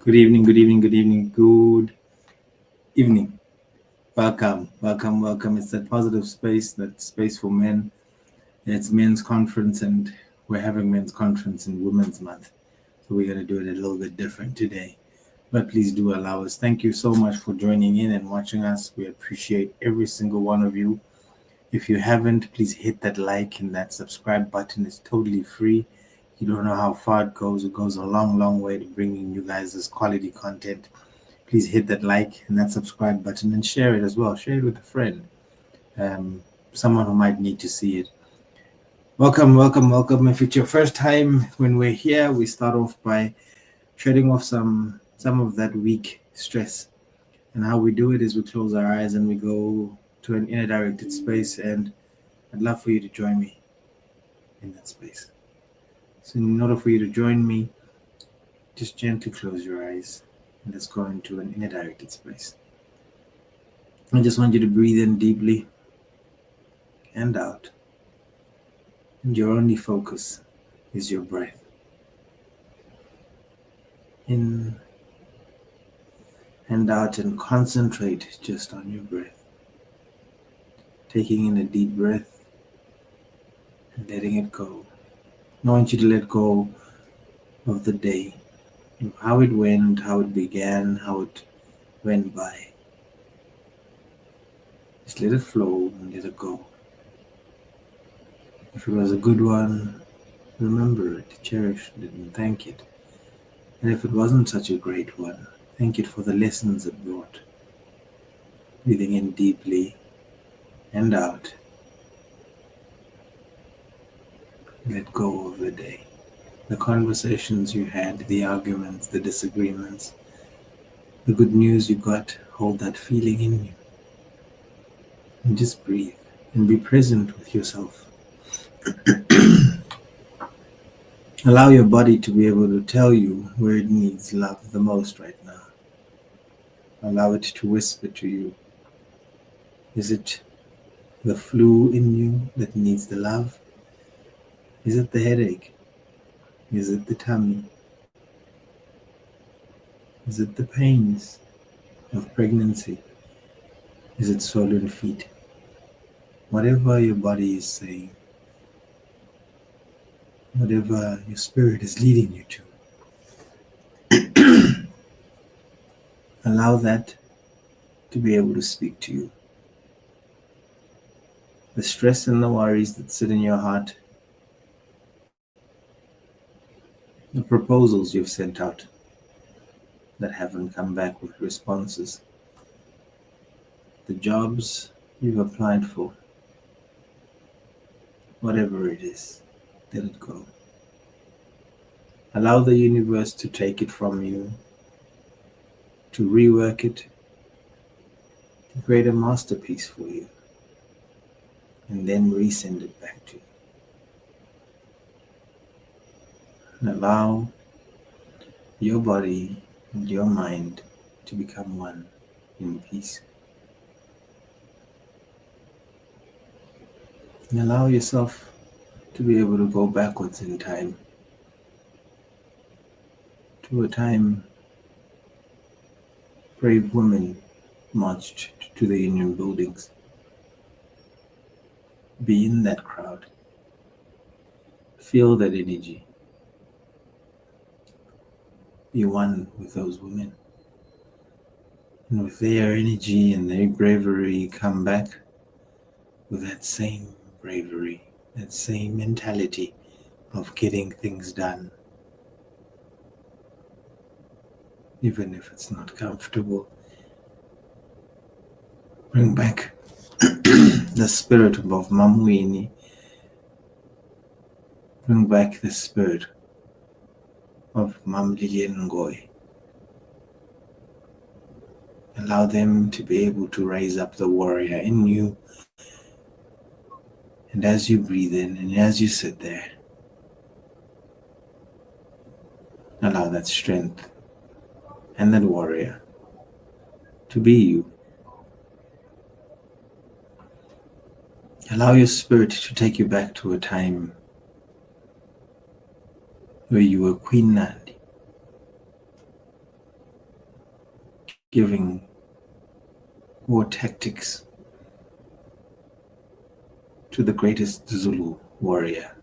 Good evening, good evening, good evening, good evening. Welcome. It's that positive space, that space for men. It's men's conference, and we're having men's conference in Women's Month. So we're going to do it a little bit different today. But please do allow us. Thank you so much for joining in and watching us. We appreciate every single one of you. If you haven't, please hit that like and that subscribe button. It's totally free. You don't know how far it goes. It goes a long, long way to bringing you guys this quality content. Please hit that like and that subscribe button and share it as well. Share it with a friend, someone who might need to see it. Welcome. If it's your first time when we're here, we start off by shedding off some of that weak stress. And how we do it is we close our eyes and we go to an inner directed space, and I'd love for you to join me in that space. So in order for you to join me, just gently close your eyes and let's go into an inner directed space. I just want you to breathe in deeply and out. And your only focus is your breath. In and out, and concentrate just on your breath. Taking in a deep breath and letting it go. I want you to let go of the day, of how it went, how it began, how it went by. Just let it flow and let it go. If it was a good one, remember it, cherish it, and thank it. And if it wasn't such a great one, thank it for the lessons it brought. Breathing in deeply and out. Let go of the day. The conversations you had, the arguments, the disagreements, the good news you got, hold that feeling in you. And just breathe and be present with yourself. Allow your body to be able to tell you where it needs love the most right now. Allow it to whisper to you. Is it the flu in you that needs the love? Is it the headache? Is it the tummy? Is it the pains of pregnancy? Is it swollen feet? Whatever your body is saying, whatever your spirit is leading you to, allow that to be able to speak to you. The stress and the worries that sit in your heart, the proposals you've sent out that haven't come back with responses, the jobs you've applied for, whatever it is, let it go. Allow the universe to take it from you, to rework it, to create a masterpiece for you, and then resend it back to you. And allow your body and your mind to become one in peace. And allow yourself to be able to go backwards in time, to a time brave women marched to the Union buildings. Be in that crowd. Feel that energy. Be one with those women. And with their energy and their bravery, come back with that same bravery, that same mentality of getting things done. Even if it's not comfortable, bring back the spirit of Mamuini. Bring back the spirit of Mamlilian Ngoy. Allow them to be able to raise up the warrior in you. And as you breathe in and as you sit there, allow that strength and that warrior to be you. Allow your spirit to take you back to a time where you were Queen Nandi, giving war tactics to the greatest Zulu warrior.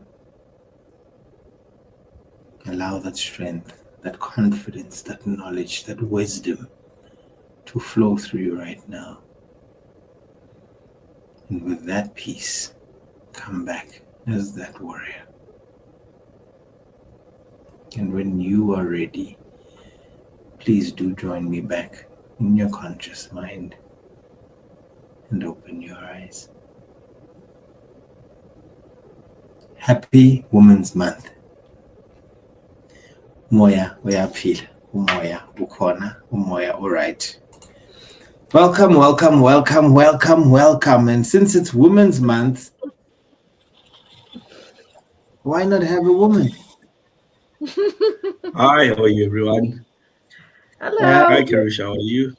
Allow that strength, that confidence, that knowledge, that wisdom to flow through you right now. And with that peace, come back as that warrior. And when you are ready, please do join me back in your conscious mind and open your eyes. Happy Women's Month. Umoya uyaphila, umoya ukhona, umoya alright. Welcome, welcome, welcome, welcome, welcome. And since it's Women's Month, why not have a woman? Hi, how are you, everyone? Hello. Hi, Karusha, how are you?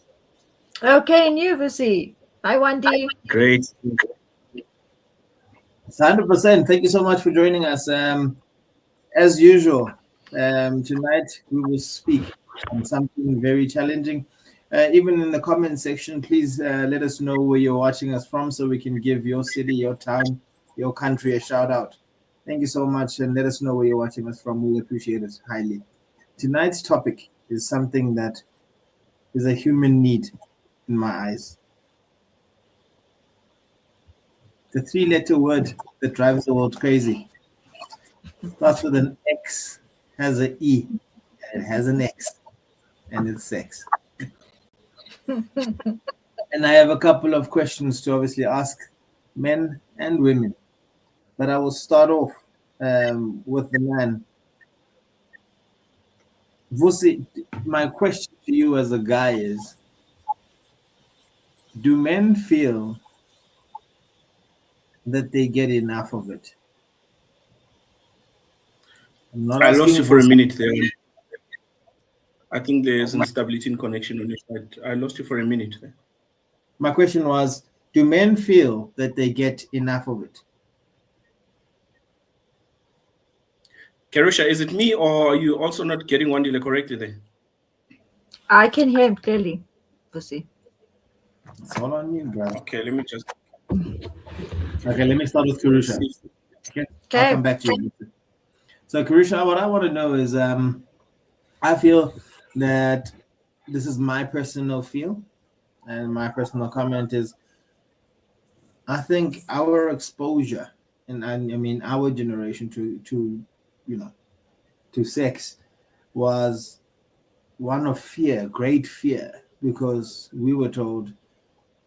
Okay, and you, Vusi? Hi, Wandi. Great. It's 100%. Thank you so much for joining us. As usual, tonight we will speak on something very challenging. Even in the comment section, please let us know where you're watching us from so we can give your city, your town, your country a shout out. Thank you so much, and let us know where you're watching us from. We'll appreciate it highly. Tonight's topic is something that is a human need in my eyes. The three-letter word that drives the world crazy starts with an X, has an E, and it has an X, and it's sex. And I have a couple of questions to obviously ask men and women. But I will start off with the man. Vusi, my question to you as a guy is, do men feel that they get enough of it? I'm not I asking lost you for a Vusi. minute there. I think there's instability in connection on your side. I lost you for a minute there. My question was, do men feel that they get enough of it? Karusha, is it me or are you also not getting WANDILE correctly there? I can hear him clearly, Vusi. It's all on you, brother. Okay, let me just Okay, let me start with Karusha. see. Okay, I'll Okay. come back to you. So, Karusha, what I want to know is, I feel that this is my personal feel, and my personal comment is, I think our exposure, and I mean our generation to to sex was one of fear, great fear, because we were told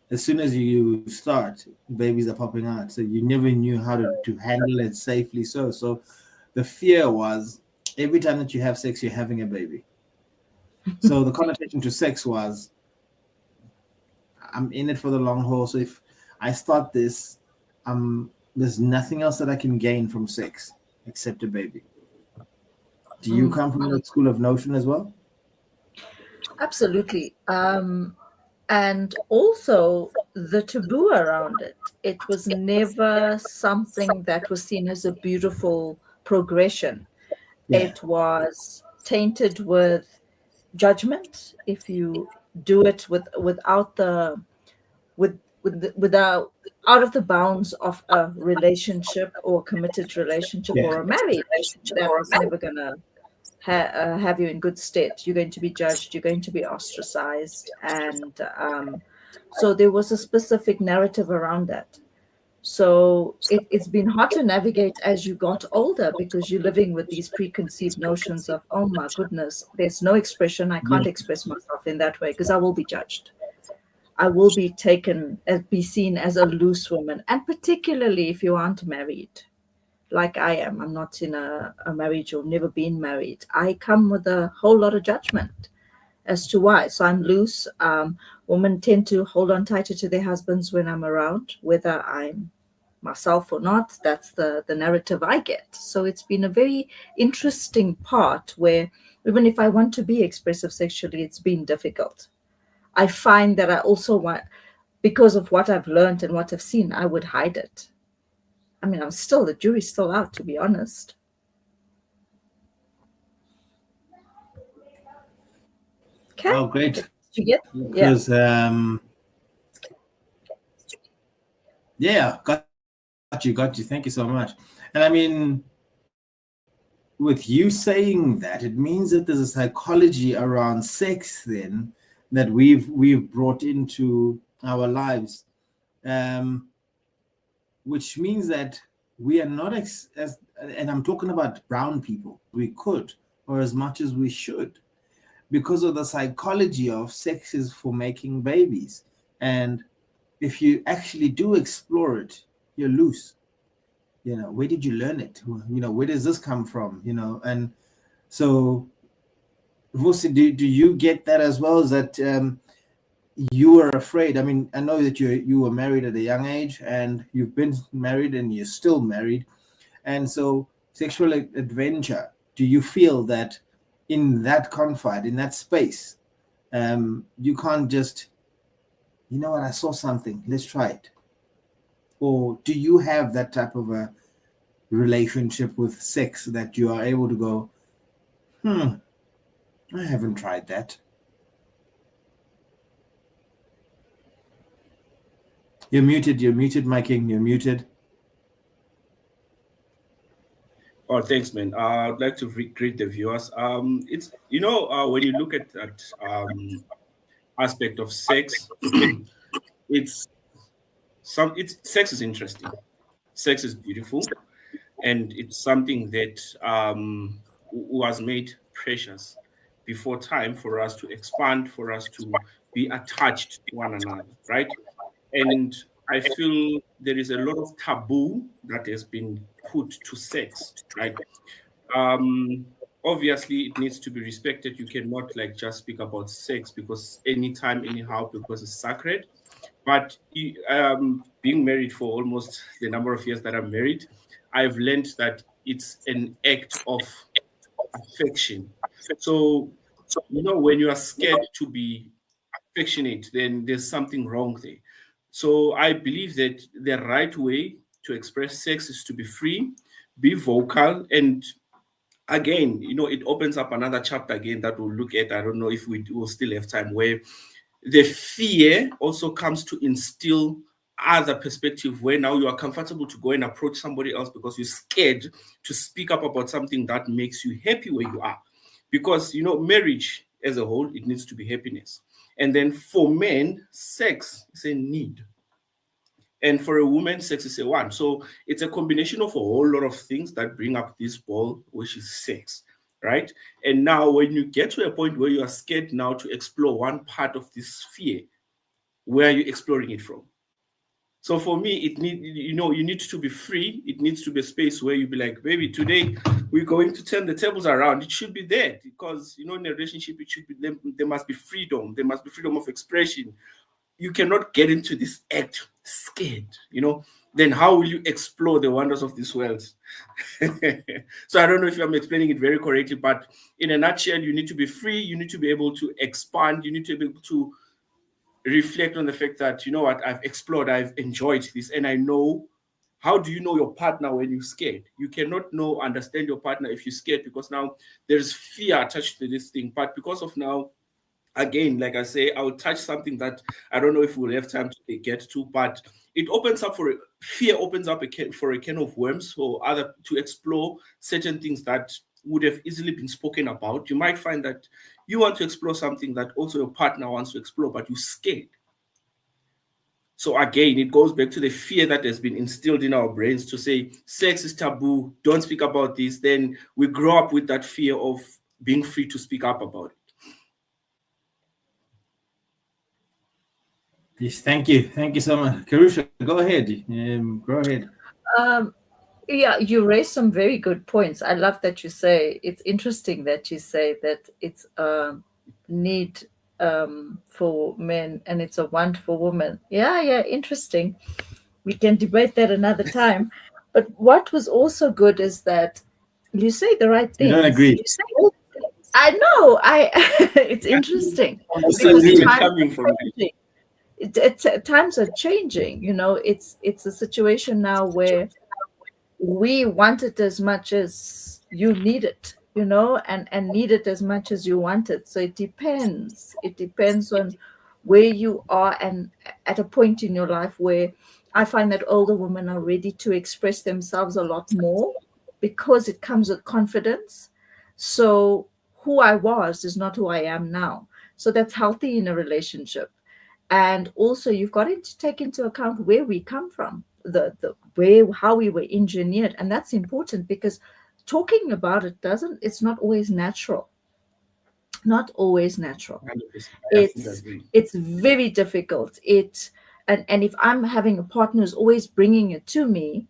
as soon as you start, babies are popping out. So you never knew how to handle it safely. So the fear was every time that you have sex, you're having a baby. So the connotation to sex was I'm in it for the long haul. So if I start this, there's nothing else that I can gain from sex except a baby. Do you come from that school of notion as well? Absolutely. And also the taboo around it. It was never something that was seen as a beautiful progression. Yeah. It was tainted with judgment if you do it without the without out of the bounds of a relationship or committed relationship Yeah. or a marriage. That was never gonna have you in good stead. You're going to be judged, you're going to be ostracized, and so there was a specific narrative around that. So it's been hard to navigate as you got older because you're living with these preconceived notions of, oh my goodness, there's no expression, I can't express myself in that way because I will be judged, I will be taken as be seen as a loose woman, and particularly if you aren't married like I am. I'm not in a marriage or never been married. I come with a whole lot of judgment as to why. So I'm loose. Women tend to hold on tighter to their husbands when I'm around, whether I'm myself or not. That's the narrative I get. So it's been a very interesting part where even if I want to be expressive sexually, it's been difficult. I find that I also want, because of what I've learned and what I've seen, I would hide it. I mean, the jury's still out, to be honest. Okay. Oh, great. You get? Yeah. because yeah, got you. Thank you so much. And I mean, with you saying that, it means that there's a psychology around sex then that we've brought into our lives, which means that we are not as, and I'm talking about brown people, we could, or as much as we should, because of the psychology of sex is for making babies. And if you actually do explore it, you're loose. You know, where did you learn it? You know, where does this come from? You know, and so, Vusi, do you get that as well? Is that you were afraid? I mean, I know that you were married at a young age, and you've been married, and you're still married, and so sexual adventure. Do you feel that in that confide, in that space, you can't just, you know what, I saw something, let's try it? Or do you have that type of a relationship with sex that you are able to go, I haven't tried that? You're muted, my king, you're muted. Oh, thanks, man. I'd like to greet the viewers. It's when you look at that aspect of sex, it's sex is interesting. Sex is beautiful, and it's something that was made precious before time for us to expand, for us to be attached to one another, right? And I feel there is a lot of taboo that has been put to sex, right? Obviously, it needs to be respected. You cannot like just speak about sex because anytime, anyhow, because it's sacred. But being married for almost the number of years that I'm married, I've learned that it's an act of affection. So, when you are scared to be affectionate, then there's something wrong there. So I believe that the right way to express sex is to be free, be vocal, and again, it opens up another chapter again that we'll look at. I don't know if we will still have time, where the fear also comes to instill other perspective where now you are comfortable to go and approach somebody else because you're scared to speak up about something that makes you happy where you are. Because, marriage as a whole, it needs to be happiness. And then for men, sex is a need. And for a woman, sex is a want. So it's a combination of a whole lot of things that bring up this ball, which is sex, right? And now when you get to a point where you are scared now to explore one part of this fear, where are you exploring it from? So for me, you need to be free. It needs to be a space where you be like, baby, today we're going to turn the tables around. It should be there because, in a relationship, it should be there must be freedom. There must be freedom of expression. You cannot get into this act scared, then how will you explore the wonders of this world? So I don't know if I'm explaining it very correctly, but in a nutshell, you need to be free. You need to be able to expand. You need to be able to reflect on the fact that, you know what, I've explored, I've enjoyed this, and I know. How do you know your partner when you're scared? You cannot understand your partner if you're scared, because now there's fear attached to this thing. But because of now, again, like I say, I'll touch something that I don't know if we'll have time to get to, but it opens up fear opens up for a can of worms for other to explore certain things that would have easily been spoken about. You might find that you want to explore something that also your partner wants to explore, but you're scared. So again, it goes back to the fear that has been instilled in our brains to say sex is taboo, don't speak about this. Then we grow up with that fear of being free to speak up about it. Yes, thank you so much. Karusha, go ahead. Go ahead. Yeah, you raised some very good points. I love that you say, it's interesting that you say that it's a need for men and it's a want for women. Yeah, interesting. We can debate that another time. But what was also good is that you say the right things. You don't agree. I know. It's interesting because times are changing. It's a situation now where we want it as much as you need it. and need it as much as you want it. So it depends. It depends on where you are and at a point in your life where I find that older women are ready to express themselves a lot more because it comes with confidence. So who I was is not who I am now. So that's healthy in a relationship. And also you've got to take into account where we come from, the where how we were engineered. And that's important because talking about it doesn't it's not always natural. Not always natural. 100%. I fully It's agree. it's very difficult. And if I'm having a partner who's always bringing it to me,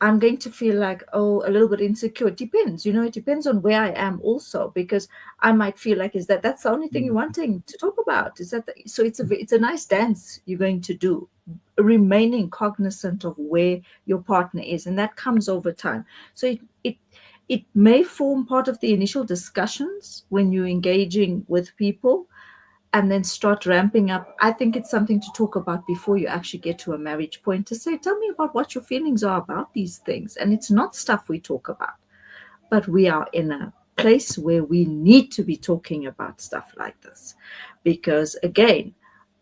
I'm going to feel like, oh, a little bit insecure. It depends, it depends on where I am also, because I might feel like, is that's the only thing you're wanting to talk about? Is that so? It's a nice dance you're going to do, remaining cognizant of where your partner is, and that comes over time. So it may form part of the initial discussions when you're engaging with people, and then start ramping up. I think it's something to talk about before you actually get to a marriage point, to say, tell me about what your feelings are about these things. And it's not stuff we talk about, but we are in a place where we need to be talking about stuff like this. Because again,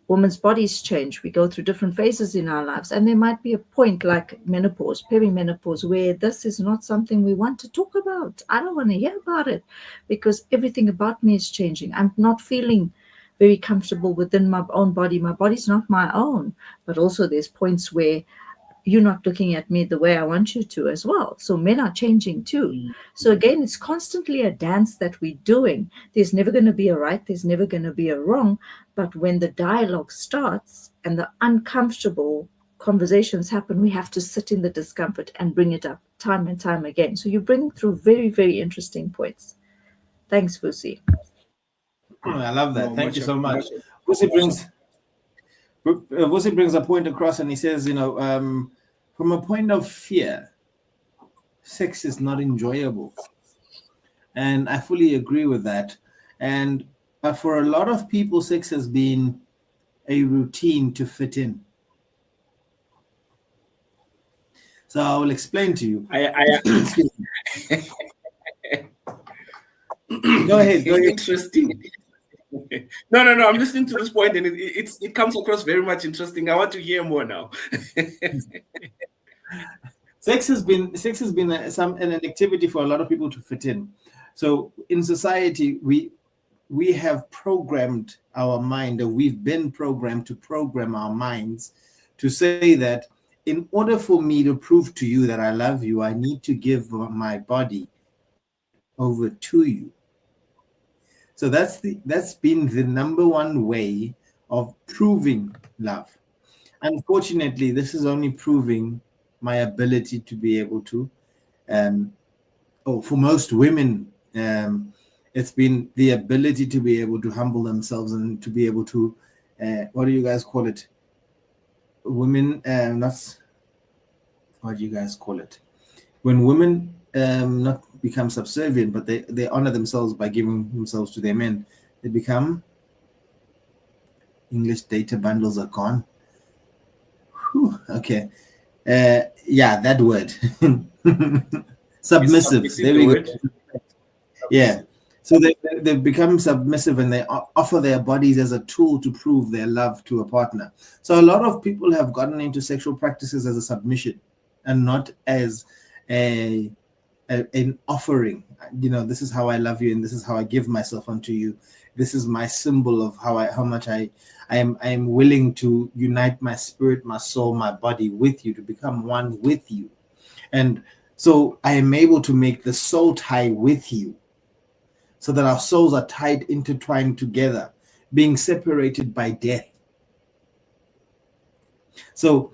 women's bodies change. We go through different phases in our lives, and there might be a point like menopause, perimenopause, where this is not something we want to talk about. I don't want to hear about it because everything about me is changing. I'm not feeling very comfortable within my own body. My body's not my own, but also there's points where you're not looking at me the way I want you to as well. So men are changing too. So again, it's constantly a dance that we're doing. There's never going to be a right, there's never going to be a wrong. But when the dialogue starts and the uncomfortable conversations happen, we have to sit in the discomfort and bring it up time and time again. So you bring through very, very interesting points. Thanks, Fusi. I love that. No, Thank you so much. much- Vusi brings a point across, and he says, from a point of fear, sex is not enjoyable, and I fully agree with that. But for a lot of people, sex has been a routine to fit in. So I will explain to you. Excuse me. Go ahead. Interesting. No. I'm listening to this point, and it comes across very much interesting. I want to hear more now. Sex has been an activity for a lot of people to fit in. So in society, we have programmed our mind, or we've been programmed to program our minds to say that in order for me to prove to you that I love you, I need to give my body over to you. So that's been the number one way of proving love. Unfortunately, this is only proving my ability to be able to, for most women, it's been the ability to be able to humble themselves and to be able to, what do you guys call it? Women, what do you guys call it? When women not become subservient, but they honor themselves by giving themselves to their men, they become, English data bundles are gone. Whew, okay. That word. Submissive. There we go. Yeah. So they become submissive, and they offer their bodies as a tool to prove their love to a partner. So a lot of people have gotten into sexual practices as a submission and not as an offering. This is how I love you, and this is how I give myself unto you. This is my symbol of how much I am willing to unite my spirit, my soul, my body with you, to become one with you. And so I am able to make the soul tie with you, so that our souls are tied, intertwined together, being separated by death. So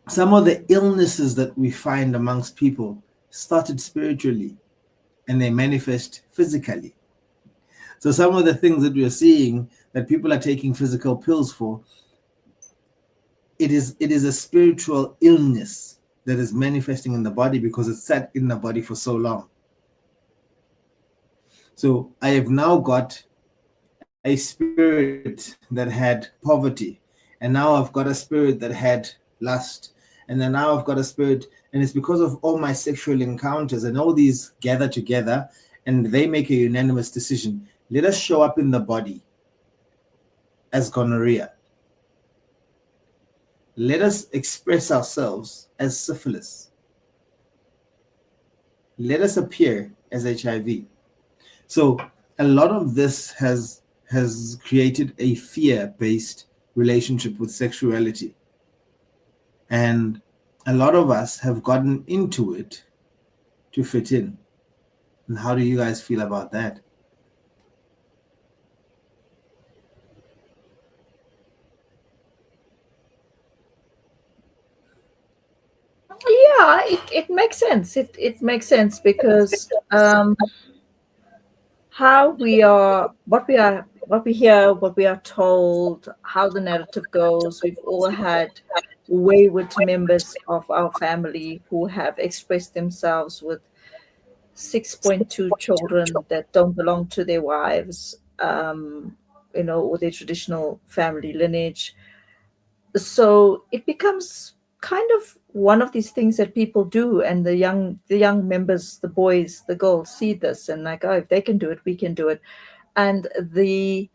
some of the illnesses that we find amongst people started spiritually, and they manifest physically. So some of the things that we are seeing that people are taking physical pills for, it is a spiritual illness that is manifesting in the body because it's sat in the body for so long. So I have now got a spirit that had poverty, and now I've got a spirit that had lust, and then now I've got a spirit, and it's because of all my sexual encounters, and all these gather together, and they make a unanimous decision, let us show up in the body as gonorrhea. Let us express ourselves as syphilis. Let us appear as HIV. So a lot of this has created a fear-based relationship with sexuality. And a lot of us have gotten into it to fit in. And how do you guys feel about that? Yeah, it makes sense. It makes sense because how we are, what we hear, what we are told, how the narrative goes. We've all had wayward members of our family who have expressed themselves with 6.2 children that don't belong to their wives, or their traditional family lineage. So it becomes kind of one of these things that people do, and the young members, the boys, the girls see this and like, oh, if they can do it, we can do it. And the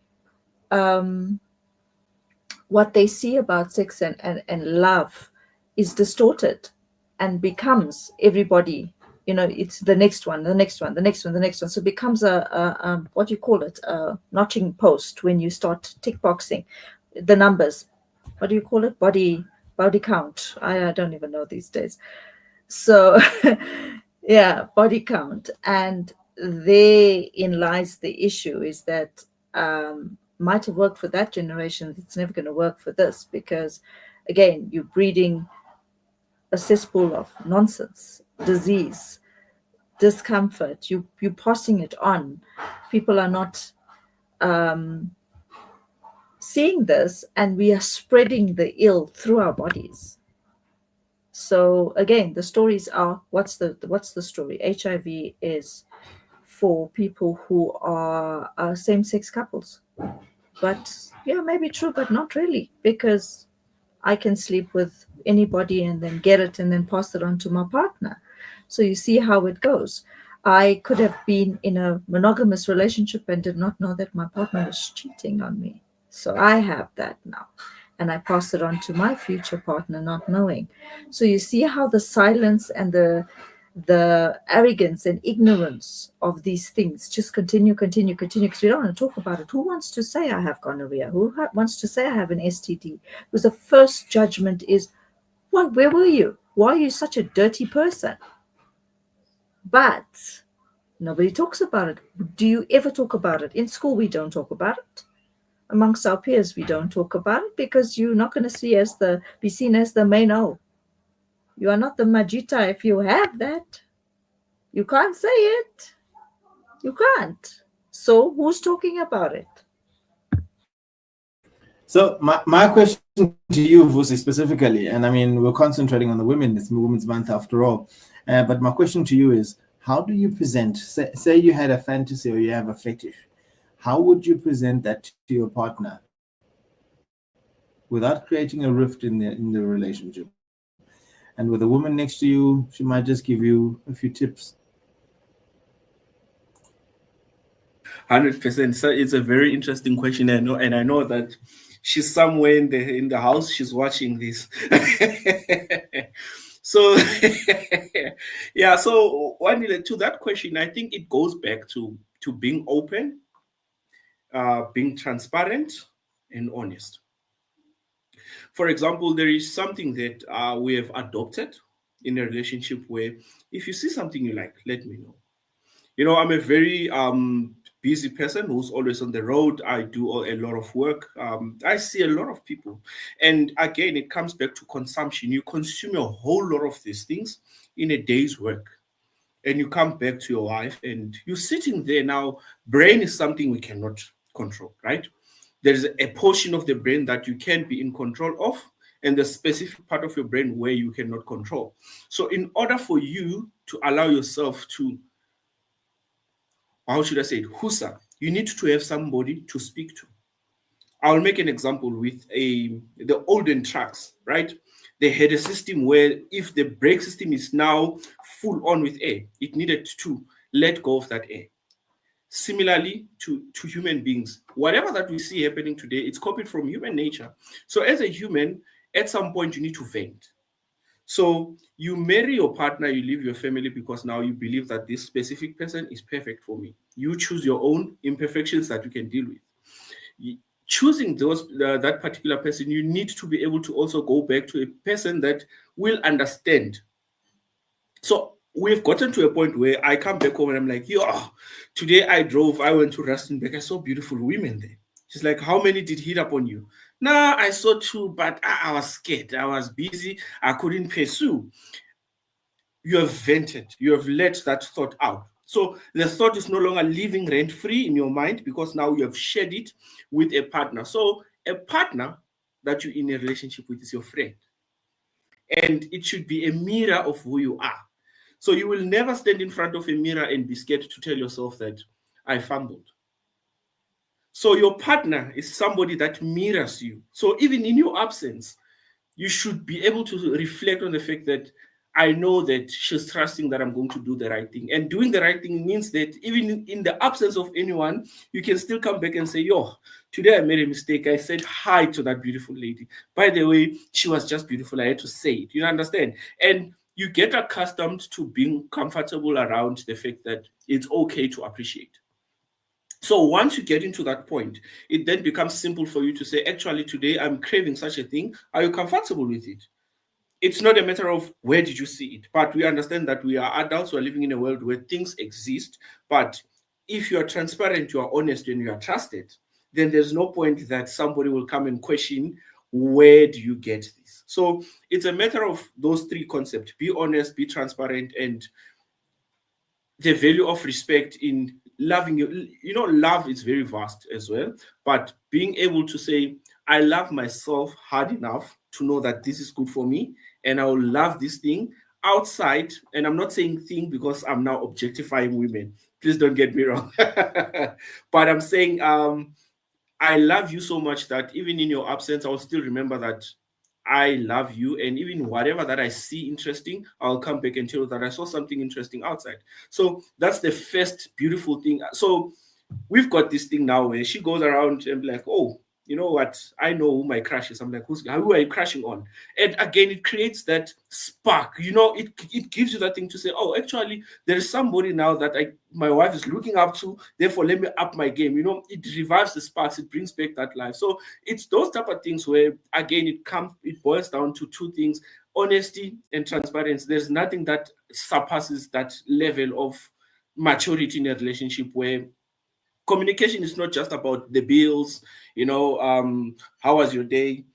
what they see about sex and love is distorted and becomes everybody, it's the next one, the next one, the next one, the next one. So it becomes a what do you call it, a notching post when you start tick boxing the numbers. What do you call it? Body count. I don't even know these days. So yeah, body count. And therein lies the issue, is that might have worked for that generation, it's never going to work for this, because again, you're breeding a cesspool of nonsense, disease, discomfort. You're passing it on. People are not seeing this, and we are spreading the ill through our bodies. So again, the stories are, what's the story? HIV is for people who are same-sex couples. But yeah, maybe true, but not really, because I can sleep with anybody and then get it and then pass it on to my partner. So you see how it goes. I could have been in a monogamous relationship and did not know that my partner was cheating on me. So I have that now, and I pass it on to my future partner, not knowing. So you see how the silence and the arrogance and ignorance of these things just continue, because we don't want to talk about it. Who wants to say I have gonorrhea? Who wants to say I have an STD? Because the first judgment is, what? Where were you? Why are you such a dirty person? But nobody talks about it. Do you ever talk about it? In school, we don't talk about it. Amongst our peers, we don't talk about it, because you're not going to be seen as the main O. You are not the Majita if you have that. You can't say it. You can't. So who's talking about it? So my question to you, Vusi, specifically, and I mean, we're concentrating on the women, it's Women's Month after all, but my question to you is, how do you present, say you had a fantasy or you have a fetish, how would you present that to your partner without creating a rift in the relationship? And with a woman next to you, she might just give you a few tips. 100%. So it's a very interesting question. I know that she's somewhere in the house. She's watching this. So yeah. So to that question, I think it goes back to being open, being transparent, and honest. For example, there is something that we have adopted in a relationship where, if you see something you like, let me know. I'm a very busy person who's always on the road. I do a lot of work. I see a lot of people. And again, it comes back to consumption. You consume a whole lot of these things in a day's work. And you come back to your wife and you're sitting there now. Brain is something we cannot control, right? There's a portion of the brain that you can be in control of, and the specific part of your brain where you cannot control. So in order for you to allow yourself to, how should I say it, husa, you need to have somebody to speak to. I'll make an example with the olden trucks, right? They had a system where if the brake system is now full on with air, it needed to let go of that air. Similarly to human beings, whatever that we see happening today, it's copied from human nature. So as a human, at some point you need to vent. So you marry your partner, you leave your family because now you believe that this specific person is perfect for me. You choose your own imperfections that you can deal with. Choosing that particular person, you need to be able to also go back to a person that will understand. So we've gotten to a point where I come back home and I'm like, yo, today I went to Rustenburg, I saw beautiful women there. She's like, how many did hit up on you? Nah, I saw 2, but I was scared. I was busy. I couldn't pursue. You have vented. You have let that thought out. So the thought is no longer living rent-free in your mind because now you have shared it with a partner. So a partner that you're in a relationship with is your friend. And it should be a mirror of who you are. So you will never stand in front of a mirror and be scared to tell yourself that I fumbled. So your partner is somebody that mirrors you. So even in your absence, you should be able to reflect on the fact that I know that she's trusting that I'm going to do the right thing. And doing the right thing means that even in the absence of anyone, you can still come back and say, yo, today I made a mistake. I said hi to that beautiful lady. By the way, she was just beautiful. I had to say it. You understand? And you get accustomed to being comfortable around the fact that it's okay to appreciate. So once you get into that point, it then becomes simple for you to say, actually, today I'm craving such a thing. Are you comfortable with it? It's not a matter of where did you see it, but we understand that we are adults who are living in a world where things exist. But if you are transparent, you are honest, and you are trusted, then there's no point that somebody will come and question, where do you get this? So it's a matter of those 3 concepts: be honest, be transparent, and the value of respect in loving you. You know, love is very vast as well, but being able to say, I love myself hard enough to know that this is good for me, and I will love this thing outside. And I'm not saying thing because I'm now objectifying women. Please don't get me wrong. But I'm saying I love you so much that even in your absence, I'll still remember that I love you. And even whatever that I see interesting, I'll come back and tell you that I saw something interesting outside. So that's the first beautiful thing. So we've got this thing now where she goes around and be like, oh, you know what? I know who my crush is. I'm like, who are you crushing on? And again, it creates that spark. You know, it gives you that thing to say, oh, actually, there is somebody now that my wife is looking up to. Therefore, let me up my game. You know, it revives the sparks. It brings back that life. So it's those type of things where, again, it boils down to 2 things: honesty and transparency. There's nothing that surpasses that level of maturity in a relationship where communication is not just about the bills, you know, how was your day?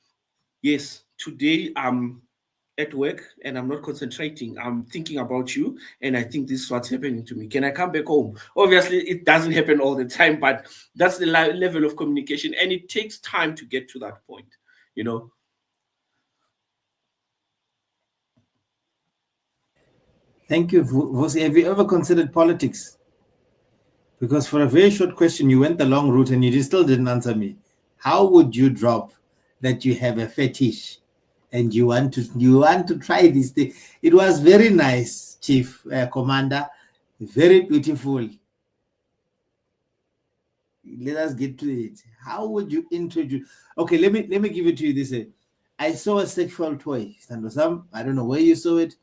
Yes, today I'm at work and I'm not concentrating. I'm thinking about you and I think this is what's happening to me. Can I come back home? Obviously, it doesn't happen all the time, but that's the level of communication, and it takes time to get to that point, you know. Thank you, Vosi. Have you ever considered politics? Because for a very short question, you went the long route and you still didn't answer me. How would you drop that you have a fetish and you want to try this thing? It was very nice, Chief Commander, very beautiful. Let us get to it. How would you introduce? Okay, let me give it to you this way. I saw a sexual toy, Sandosam. I don't know where you saw it.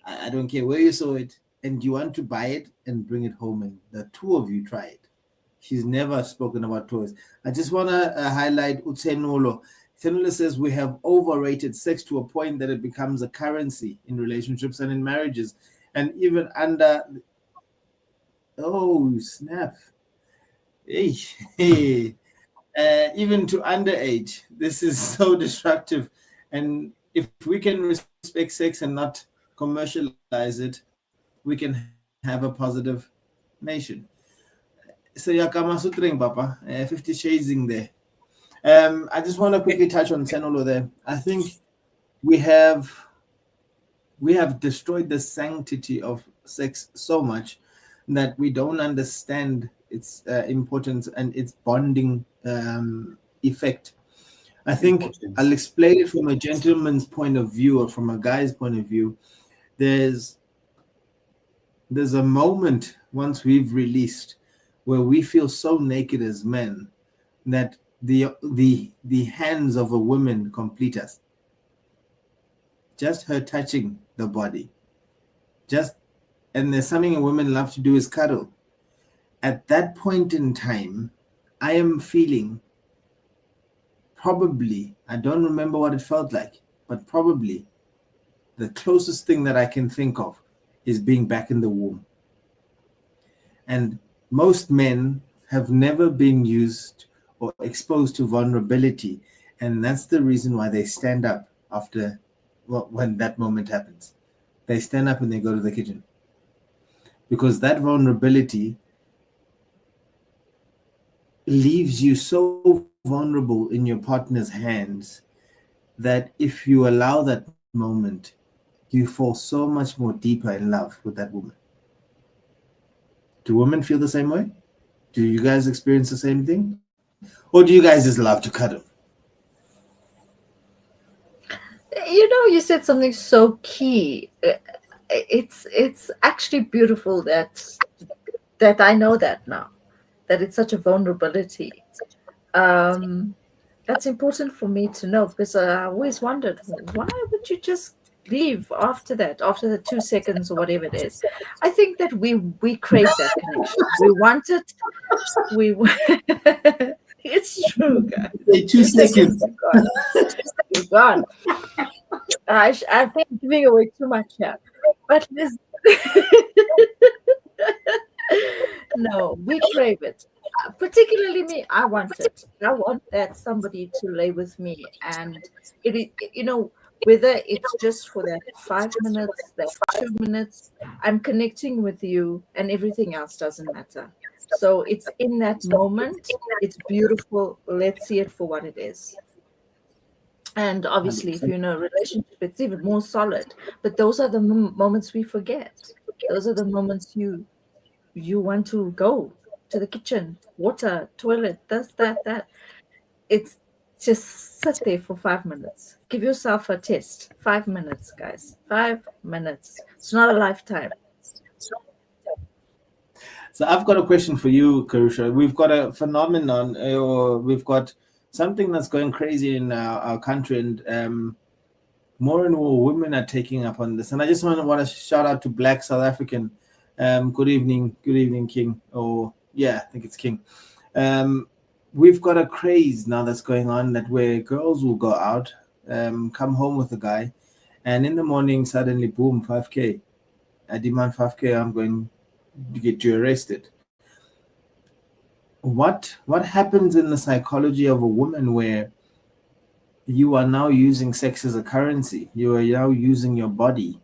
I don't care where you saw it, and you want to buy it and bring it home, and the 2 of you try it. She's never spoken about toys. I just want to highlight Utsenolo. Utsenolo says we have overrated sex to a point that it becomes a currency in relationships and in marriages, and even under. Oh snap! Hey, hey. Even to underage. This is so destructive, and if we can respect sex and not commercialize it, we can have a positive nation. So Yakama Sutring Papa, 50 shading there. I just want to quickly touch on Senolo there. I think we have destroyed the sanctity of sex so much that we don't understand its importance and its bonding effect. I think I'll explain it from a gentleman's point of view or from a guy's point of view. There's there's a moment once we've released where we feel so naked as men that the hands of a woman complete us. Just her touching the body. Just and there's something a women love to do is cuddle. At that point in time, I am feeling probably, I don't remember what it felt like, but probably the closest thing that I can think of is being back in the womb. And most men have never been used or exposed to vulnerability. And that's the reason why they stand up after, well, when that moment happens. They stand up and they go to the kitchen. Because that vulnerability leaves you so vulnerable in your partner's hands that if you allow that moment, you fall so much more deeper in love with that woman. Do women feel the same way? Do you guys experience the same thing? Or do you guys just love to cuddle? You said something so key. It's actually beautiful that I know that now, that it's such a vulnerability. That's important for me to know, because I always wondered, why would you just leave after that, after the 2 seconds or whatever it is? I think that we crave that connection. We want it. We it's true, guys. Say 2 seconds. Gone. 2 seconds gone. I think I'm giving away too much here, but this. No, we crave it. Particularly me, I want it. I want that somebody to lay with me, and whether it's just for that 5 minutes, that 2 minutes, I'm connecting with you, and everything else doesn't matter. So it's in that moment. It's beautiful. Let's see it for what it is. And obviously, if you're in a relationship, it's even more solid. But those are the moments we forget. Those are the moments you want to go to the kitchen, water, toilet, this, that. It's just sit there for 5 minutes. Give yourself a test. 5 minutes, guys. 5 minutes. It's not a lifetime. So I've got a question for you, Karusha. We've got a phenomenon, or we've got something that's going crazy in our country, and more and more women are taking up on this. And I just want to shout out to Black South African. Good evening, King. Or yeah, I think it's King. We've got a craze now that's going on, that where girls will go out, come home with a guy, and in the morning suddenly, boom, 5K. I demand 5K. I'm going to get you arrested. What happens in the psychology of a woman where you are now using sex as a currency? You are now using your body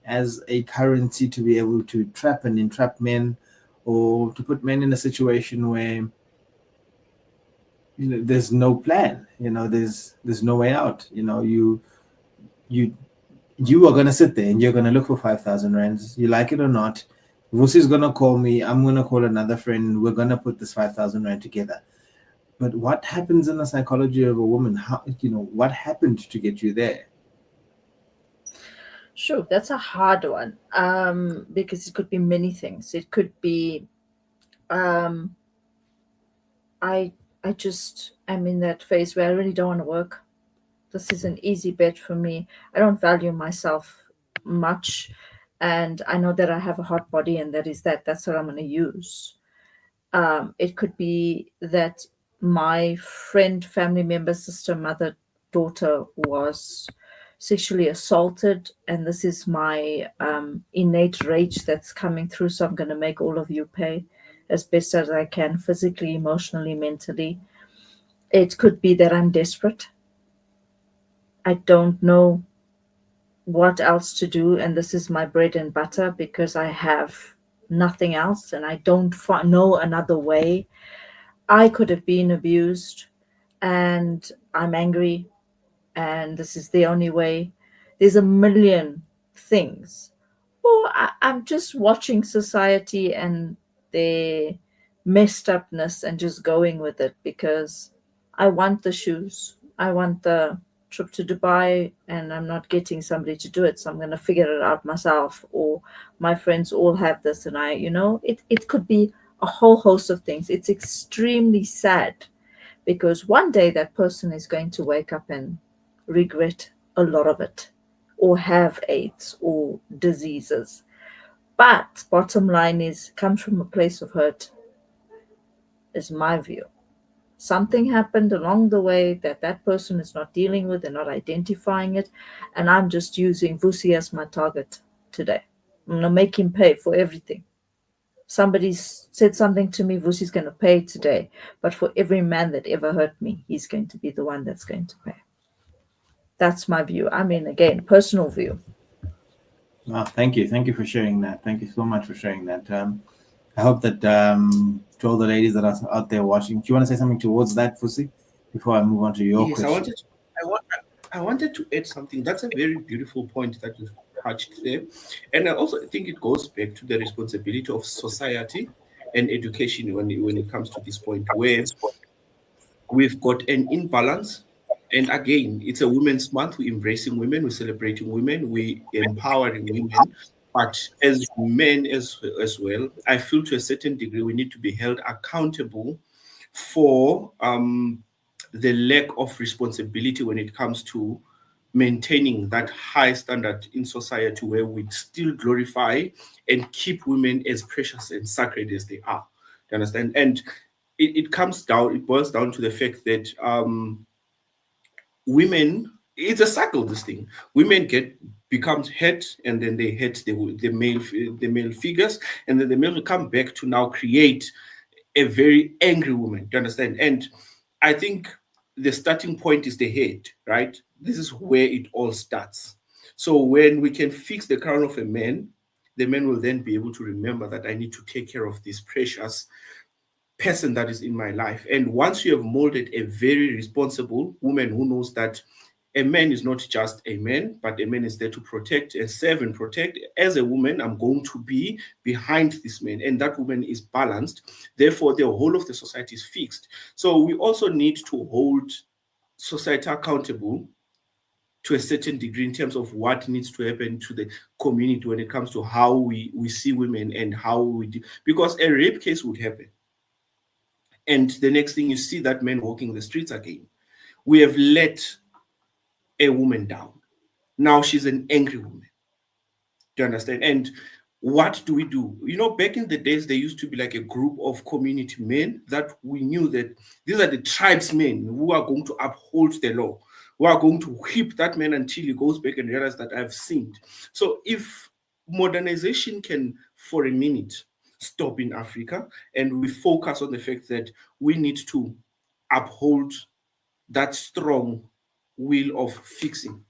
as a currency to be able to trap and entrap men, or to put men in a situation where there's no plan. There's no way out. You are gonna sit there and you're gonna look for 5,000 rands. You like it or not, Vusi's gonna call me. I'm gonna call another friend. We're gonna put this 5,000 rand together. But what happens in the psychology of a woman? How what happened to get you there? Sure, that's a hard one, because it could be many things. It could be, um, I just am in that phase where I really don't want to work. This is an easy bet for me. I don't value myself much, and I know that I have a hot body, and that's what I'm going to use. It could be that my friend, family member, sister, mother, daughter was sexually assaulted, and this is my innate rage that's coming through. So I'm going to make all of you pay as best as I can, physically, emotionally, mentally. It could be that I'm desperate. I don't know what else to do, and this is my bread and butter, because I have nothing else and I don't know another way. I could have been abused, and I'm angry, and this is the only way. There's a million things. Or I'm just watching society and their messed upness and just going with it, because I want the shoes. I want the trip to Dubai and I'm not getting somebody to do it, so I'm going to figure it out myself. Or my friends all have this, and it could be a whole host of things. It's extremely sad because one day that person is going to wake up and regret a lot of it, or have AIDS or diseases. But bottom line is, comes from a place of hurt, is my view. Something happened along the way that that person is not dealing with, they're not identifying it, and I'm just using Vusi as my target today. I'm gonna make him pay for everything. Somebody's said something to me, Vusi's gonna pay today, but for every man that ever hurt me, he's going to be the one that's going to pay. That's my view. I mean, again, personal view. Thank you for sharing that. Thank you so much for sharing that. I hope that to all the ladies that are out there watching, do you want to say something towards that, Fusi, before I move on to your question? I wanted to add something. That's a very beautiful point that you've touched there. And I also think it goes back to the responsibility of society and education when it comes to this point where we've got an imbalance. And again, it's a Women's Month. We're embracing women, we're celebrating women, we're empowering women. But as men as well, I feel to a certain degree we need to be held accountable for the lack of responsibility when it comes to maintaining that high standard in society where we still glorify and keep women as precious and sacred as they are. Do you understand? And it boils down to the fact that women, it's a cycle, this thing. Women becomes hurt, and then they hurt the male figures, and then the male will come back to now create a very angry woman. Do you understand? And I think the starting point is the head, right? This is where it all starts. So when we can fix the crown of a man, the man will then be able to remember that I need to take care of this precious person that is in my life. And once you have molded a very responsible woman who knows that a man is not just a man, but a man is there to protect and serve and protect. As a woman, I'm going to be behind this man, and that woman is balanced. Therefore, the whole of the society is fixed. So we also need to hold society accountable to a certain degree in terms of what needs to happen to the community when it comes to how we see women and how we do. Because a rape case would happen. And the next thing you see that man walking the streets again. We have let a woman down. Now she's an angry woman. Do you understand? And what do we do? Back in the days, there used to be like a group of community men that we knew that these are the tribesmen who are going to uphold the law, who are going to whip that man until he goes back and realizes that I've sinned. So if modernization can, for a minute, stop in Africa, and we focus on the fact that we need to uphold that strong will of fixing.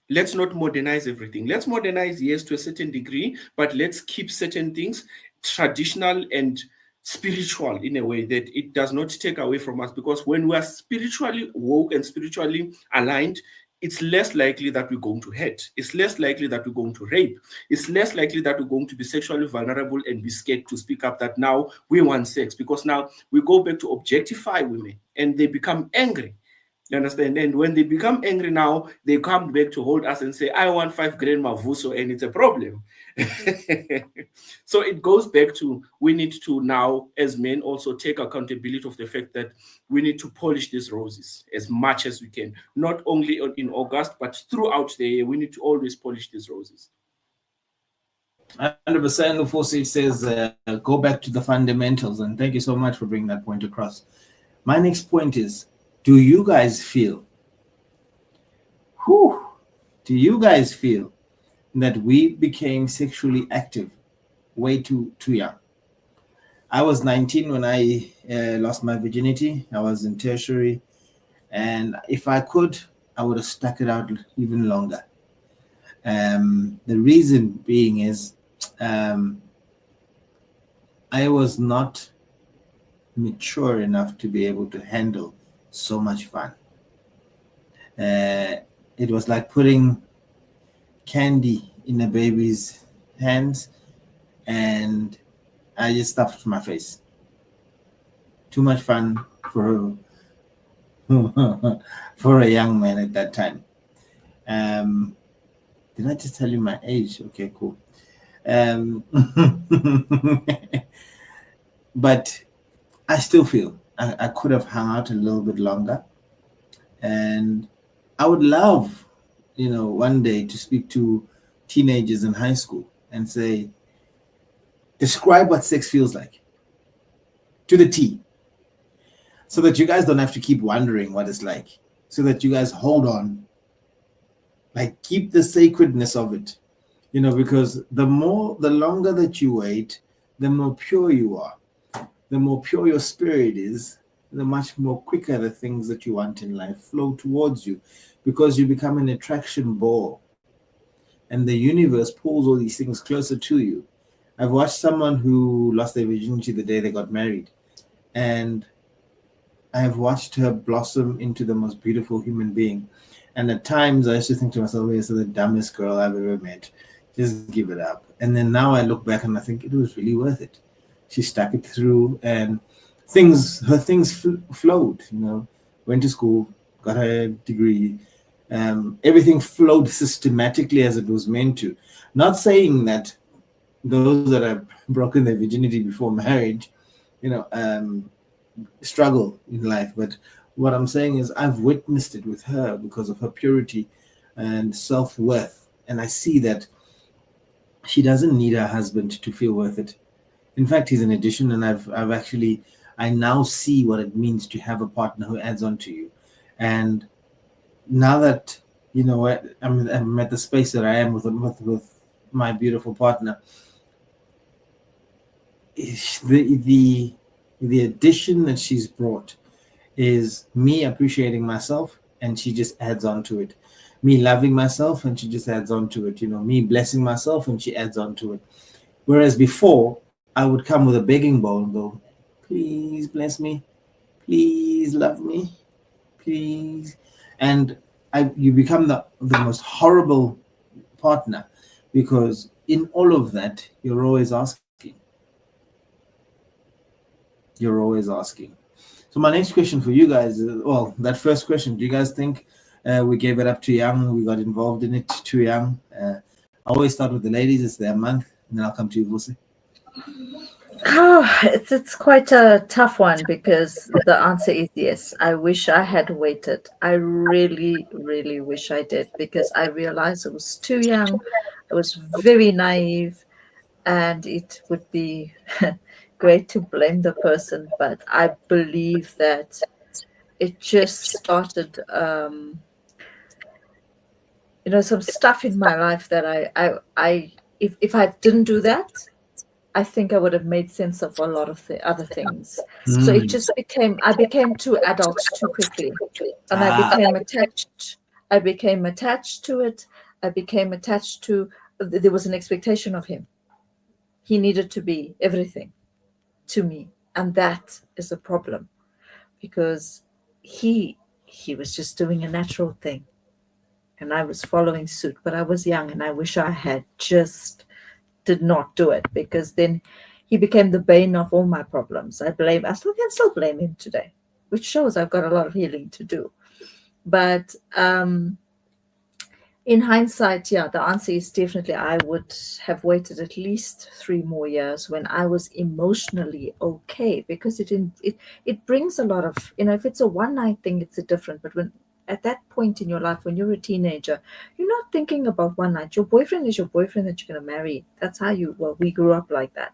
Let's not modernize everything. Let's modernize, yes, to a certain degree, but let's keep certain things traditional and spiritual in a way that it does not take away from us. Because when we are spiritually woke and spiritually aligned, it's less likely that we're going to hurt. It's less likely that we're going to rape. It's less likely that we're going to be sexually vulnerable and be scared to speak up that now we want sex. Because now we go back to objectify women and they become angry. You understand? And when they become angry now, they come back to hold us and say, I want 5 grand mavuso, and it's a problem. So it goes back to, we need to now, as men, also take accountability of the fact that we need to polish these roses as much as we can. Not only in August, but throughout the year, we need to always polish these roses. 100%. Lufosi says, go back to the fundamentals. And thank you so much for bringing that point across. My next point is, do you guys feel that we became sexually active way too young? I was 19 when I lost my virginity. I was in tertiary, and if I could, I would have stuck it out even longer. The reason being is I was not mature enough to be able to handle so much fun. It was like putting candy in a baby's hands, and I just stuffed my face. Too much fun for for a young man at that time. Did I just tell you my age? Okay, cool. Um, but I still feel I could have hung out a little bit longer, and I would love, one day to speak to teenagers in high school and say, describe what sex feels like to the T, so that you guys don't have to keep wondering what it's like, so that you guys hold on, like keep the sacredness of it, because the longer that you wait, the more pure you are, the more pure your spirit is, the much more quicker the things that you want in life flow towards you, because you become an attraction ball, and the universe pulls all these things closer to you. I've watched someone who lost their virginity the day they got married, and I've watched her blossom into the most beautiful human being. And at times I used to think to myself, "You're the dumbest girl I've ever met. Just give it up." And then now I look back and I think it was really worth it. She stuck it through, and her things flowed. Went to school, got her degree. Everything flowed systematically as it was meant to. Not saying that those that have broken their virginity before marriage, struggle in life, but what I'm saying is I've witnessed it with her because of her purity and self-worth, and I see that she doesn't need her husband to feel worth it. In fact, he's an addition, and I now see what it means to have a partner who adds on to you. And now that I'm at the space that I am with my beautiful partner, the addition that she's brought is me appreciating myself, and she just adds on to it. Me loving myself, and she just adds on to it. Me blessing myself, and she adds on to it. Whereas before, I would come with a begging bowl and go, "Please bless me, please love me, please." And you become the most horrible partner, because in all of that, you're always asking. You're always asking. So my next question for you guys is, well, that first question, do you guys think we gave it up too young? We got involved in it too young? I always start with the ladies. It's their month, and then I'll come to you, Vusi. It's quite a tough one, because the answer is yes. I wish I had waited. I really, really wish I did, because I realized I was too young. I was very naive, and it would be great to blame the person, but I believe that it just started, some stuff in my life that if I didn't do that, I think I would have made sense of a lot of the other things. So it just I became too adult too quickly, and I became attached. I became attached to it. I became attached to. There was an expectation of him. He needed to be everything to me, and that is a problem, because he was just doing a natural thing, and I was following suit. But I was young, and I wish I had just did not do it, because then he became the bane of all my problems. I can still blame him today, which shows I've got a lot of healing to do. But in hindsight, yeah, the answer is definitely I would have waited at least 3 more years when I was emotionally okay, because it brings a lot of, if it's a one night thing, it's a different. But when at that point in your life, when you're a teenager, you're not thinking about one night. Your boyfriend is your boyfriend that you're going to marry. That's how we grew up like that.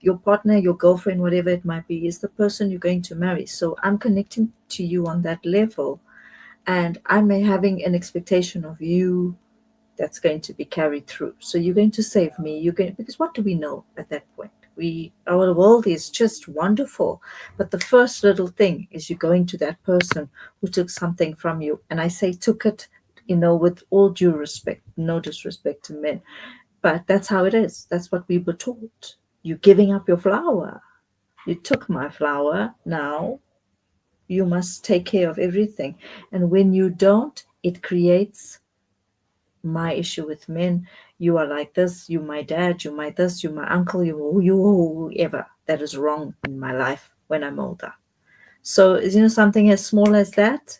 Your partner, your girlfriend, whatever it might be, is the person you're going to marry. So I'm connecting to you on that level, and I'm having an expectation of you that's going to be carried through. So you're going to save me. Because what do we know at that point? Our world is just wonderful, but the first little thing is you going to that person who took something from you. And I say took it, with all due respect, no disrespect to men, but that's how it is. That's what we were taught. You're giving up your flower. You took my flower. Now you must take care of everything. And when you don't, it creates my issue with men. You are like this, you my dad, you my this, you my uncle, you whoever that is wrong in my life when I'm older. So, something as small as that,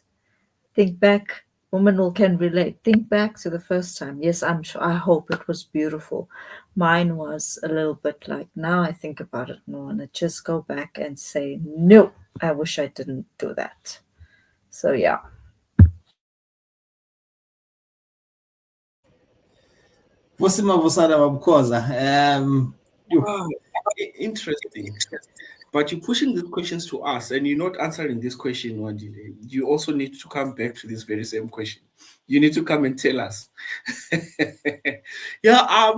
think back, women can relate. Think back to the first time. Yes, I'm sure, I hope it was beautiful. Mine was a little bit like, now I think about it more and I just go back and say, no, I wish I didn't do that. So, yeah. Vosima Vosada Wabkoza. Wow, interesting. But you're pushing these questions to us and you're not answering this question, Wandile. You also need to come back to this very same question. You need to come and tell us. Yeah,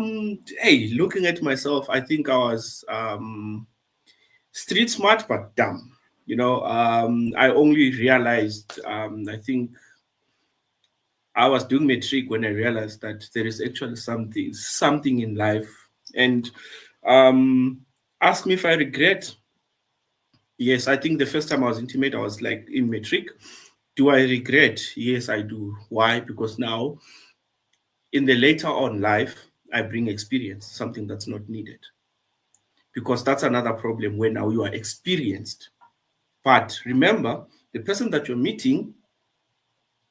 hey, looking at myself, I think I was street smart but dumb. I only realized, I think I was doing matric when I realized that there is actually something in life. And ask me if I regret. Yes, I think the first time I was intimate, I was like in matric. Do I regret? Yes, I do. Why? Because now, in the later on life, I bring experience, something that's not needed. Because that's another problem when now you are experienced. But remember, the person that you're meeting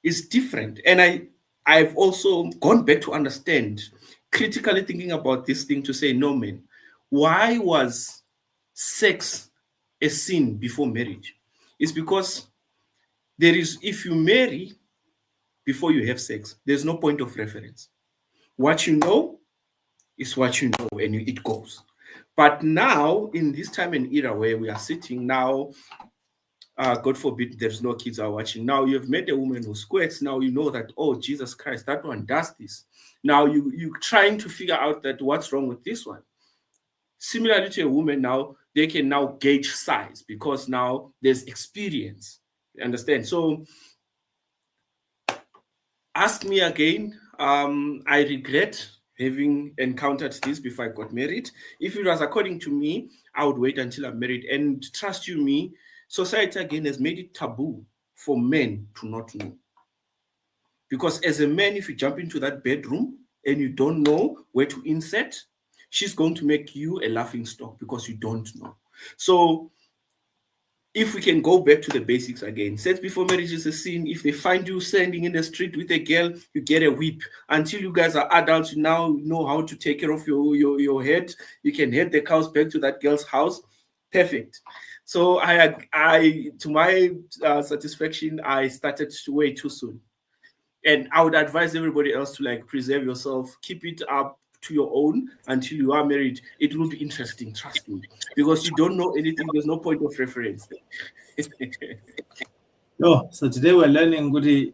is different. And I've also gone back to understand, critically thinking about this thing to say, no, man, why was sex a sin before marriage? It's because if you marry before you have sex, there's no point of reference. What you know is what you know, and it goes. But now, in this time and era where we are sitting now, God forbid there's no kids are watching. Now you've met a woman who squirts. Now you know that, oh, Jesus Christ, that one does this. Now you're trying to figure out that what's wrong with this one. Similarly to a woman now, they can now gauge size because now there's experience. You understand? So ask me again. I regret having encountered this before I got married. If it was according to me, I would wait until I'm married. And trust you me, society again has made it taboo for men to not know. Because as a man, if you jump into that bedroom and you don't know where to insert, she's going to make you a laughing stock because you don't know. So if we can go back to the basics again, sex before marriage is a sin. If they find you standing in the street with a girl, you get a whip. Until you guys are adults, you now know how to take care of your head. You can head the cows back to that girl's house. Perfect. So to my satisfaction, I started way too soon. And I would advise everybody else to preserve yourself, keep it up to your own until you are married. It will be interesting, trust me, because you don't know anything. There's no point of reference. So today we're learning Gudi,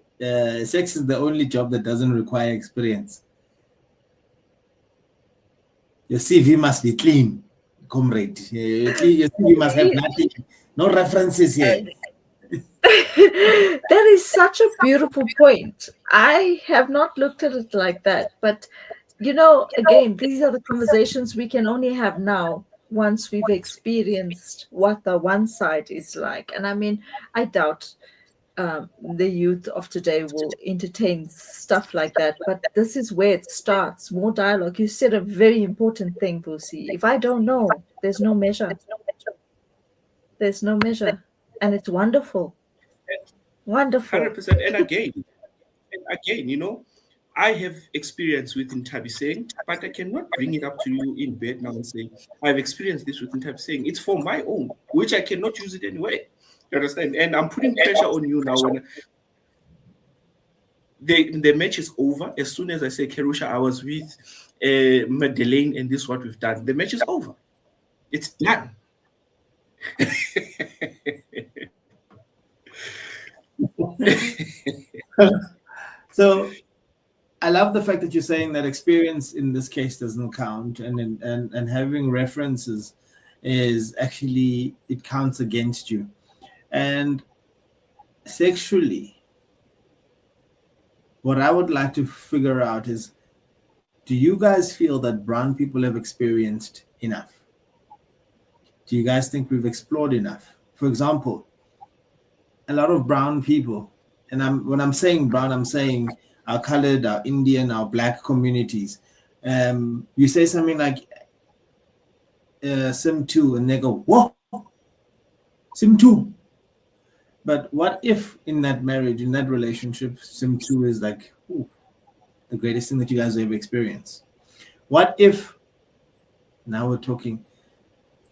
sex is the only job that doesn't require experience. Your CV must be clean, comrade. Your CV must have nothing, no references here. That is such a beautiful point. I have not looked at it like that, but again, these are the conversations we can only have now once we've experienced what the one side is like. And I mean, I doubt the youth of today will entertain stuff like that, but this is where it starts. More dialogue. You said a very important thing, Lucy. If I don't know, there's no measure. There's no measure. And it's wonderful. Wonderful. 100%. And again, I have experience with Intabi saying, but I cannot bring it up to you in bed now and say, I've experienced this with Intabi saying. It's for my own, which I cannot use it anyway. You understand? And I'm putting pressure on you now when the match is over. As soon as I say, Kerusha, I was with Madeleine and this is what we've done. The match is over. It's done. So I love the fact that you're saying that experience in this case doesn't count, and having references is actually, it counts against you. And sexually, what I would like to figure out is, do you guys feel that brown people have experienced enough? Do you guys think we've explored enough? For example, a lot of brown people, and when I'm saying brown, I'm saying our colored, our Indian, our black communities. You say something like Sim 2, and they go, whoa, Sim 2. But what if in that marriage, in that relationship, sim 2 is like, ooh, the greatest thing that you guys have ever experienced? What if now we're talking,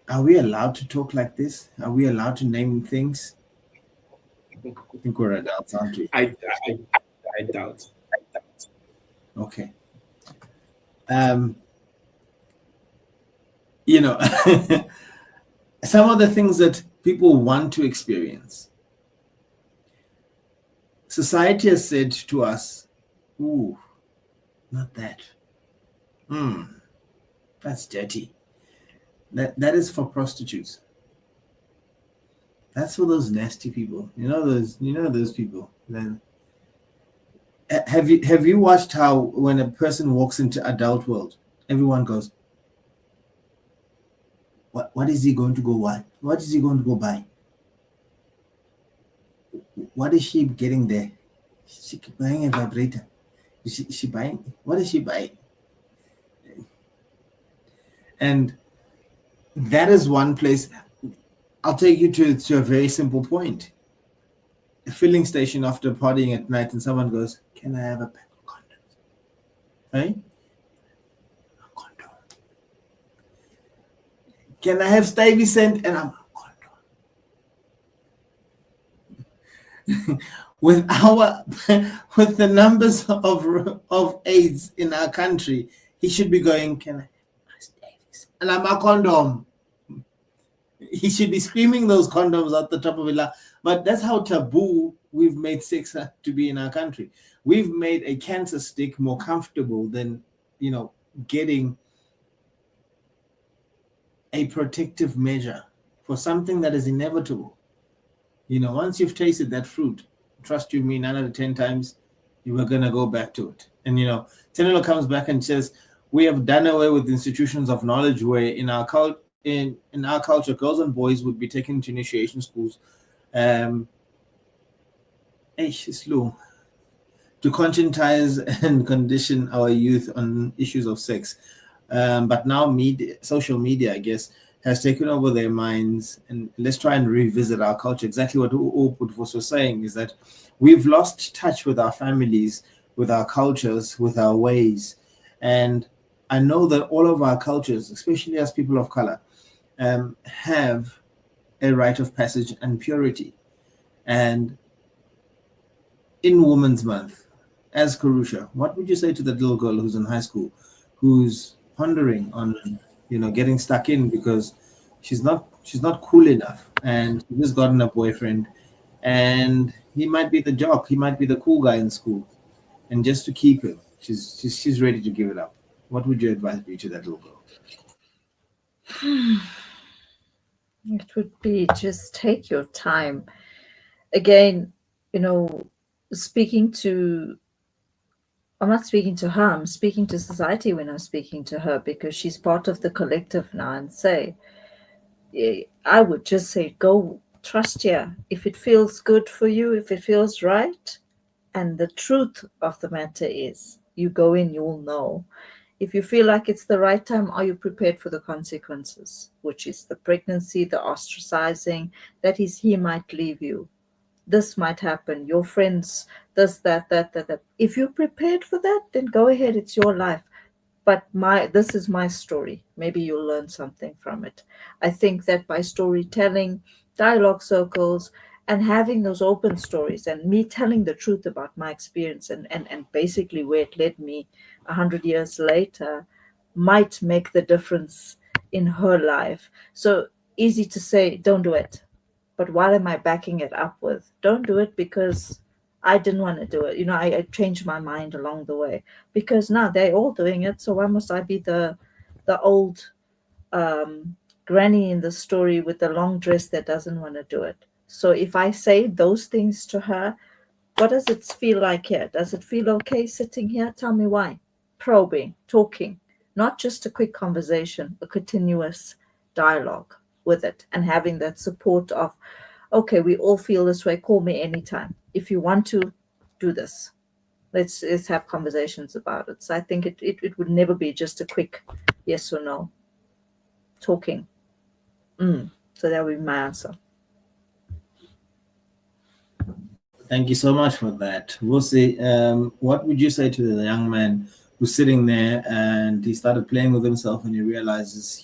are we allowed to talk like this? Are we allowed to name things? I think we're adults, aren't we? I doubt. Okay. Um, you know, some of the things that people want to experience. Society has said to us, ooh, not that. That's dirty. That is for prostitutes. That's for those nasty people. Those people. Then have you watched how when a person walks into adult world, everyone goes, what is he going to go buy? What is he going to go buy? What is she getting there? Is she buying a vibrator? Is she buying? What is she buying? And that is one place. I'll take you to a very simple point. A filling station after partying at night, and someone goes, "Can I have a pack of condoms?" Right? A condom. Can I have Stuyvesant? And I'm a condom. with the numbers of AIDS in our country, he should be going, "Can I have Stuyvesant?" And I'm a condom. He should be screaming those condoms at the top of it. But that's how taboo we've made sex to be in our country. We've made a cancer stick more comfortable than, getting a protective measure for something that is inevitable. Once you've tasted that fruit, trust you me, 9 out of 10 times, you are going to go back to it. And, Tenelo comes back and says, we have done away with institutions of knowledge where in our culture, girls and boys would be taken to initiation schools to conscientize and condition our youth on issues of sex. But now social media, I guess, has taken over their minds. And let's try and revisit our culture. Exactly what Uput was saying is that we've lost touch with our families, with our cultures, with our ways. And I know that all of our cultures, especially as people of color, have a rite of passage and purity. And in Women's Month, as Karusha, what would you say to that little girl who's in high school, who's pondering on, getting stuck in because she's not cool enough, and she's just gotten a boyfriend, and he might be the jock, he might be the cool guy in school, and just to keep him, she's ready to give it up. What would your advice be to that little girl? It would be just take your time. Again, speaking to, I'm not speaking to her, I'm speaking to society when I'm speaking to her, because she's part of the collective now, and say, I would just say, go trust here. If it feels good for you, if it feels right, and the truth of the matter is, you go in, you'll know. If you feel like it's the right time, are you prepared for the consequences, which is the pregnancy, the ostracizing, that is, he might leave you. This might happen. Your friends, this, that. If you're prepared for that, then go ahead. It's your life. But this is my story. Maybe you'll learn something from it. I think that by storytelling, dialogue circles, and having those open stories, and me telling the truth about my experience, and basically where it led me 100 years later, might make the difference in her life. So easy to say, don't do it. But what am I backing it up with? Don't do it because I didn't want to do it. I changed my mind along the way, because now they're all doing it. So why must I be the old granny in the story with the long dress that doesn't want to do it? So if I say those things to her, what does it feel like here? Does it feel okay sitting here? Tell me why. Probing, talking, not just a quick conversation, a continuous dialogue with it, and having that support of, okay, we all feel this way. Call me anytime. If you want to do this, let's have conversations about it. So I think it would never be just a quick yes or no talking. So that would be my answer. Thank you so much for that. Vusi, what would you say to the young man who's sitting there and he started playing with himself and he realizes